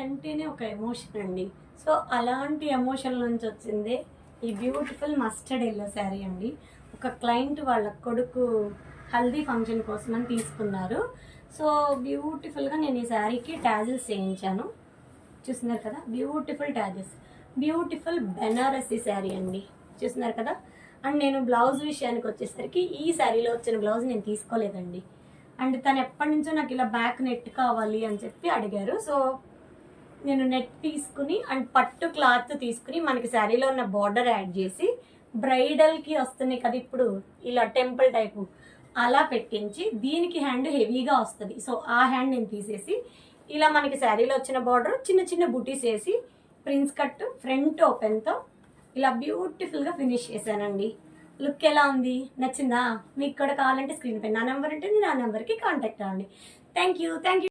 అంటేనే ఒక ఎమోషన్ అండి. సో అలాంటి ఎమోషన్ నుంచి వచ్చిందే ఈ బ్యూటిఫుల్ మస్టర్డ్ ఎల్లో శారీ అండి. ఒక క్లయింట్ వాళ్ళ కొడుకు హల్దీ ఫంక్షన్ కోసం అని తీసుకున్నారు. సో బ్యూటిఫుల్గా నేను ఈ శారీకి ట్యాజిల్స్ చేయించాను. చూస్తున్నారు కదా, beautiful tassels, beautiful Banarasi sari అండి. చూస్తున్నారు కదా. అండ్ నేను బ్లౌజ్ విషయానికి వచ్చేసరికి ఈ శారీలో వచ్చిన బ్లౌజ్ నేను తీసుకోలేదండి. అండ్ తను ఎప్పటి నుంచో నాకు ఇలా బ్యాక్ నెట్ కావాలి అని చెప్పి అడిగారు. సో నేను నెట్ తీసుకుని అండ్ పట్టు క్లాత్ తీసుకుని మనకి శారీలో ఉన్న బార్డర్ యాడ్ చేసి బ్రైడల్కి వస్తున్నాయి కదా ఇప్పుడు ఇలా టెంపుల్ టైపు అలా పెట్టించి దీనికి హ్యాండ్ హెవీగా వస్తుంది. సో ఆ హ్యాండ్ నేను తీసేసి ఇలా మనకి శారీలో వచ్చిన బార్డర్ చిన్న చిన్న బుటీస్ వేసి ప్రిన్స్ కట్ ఫ్రంట్ ఓపెన్తో ఇలా బ్యూటిఫుల్గా ఫినిష్ చేశానండి. లుక్ ఎలా ఉంది, నచ్చిందా? మీకు కూడా కావాలంటే స్క్రీన్ పై నా నెంబర్ ఉంటుంది, నా నెంబర్కి కాంటాక్ట్ అవ్వండి. Thank you.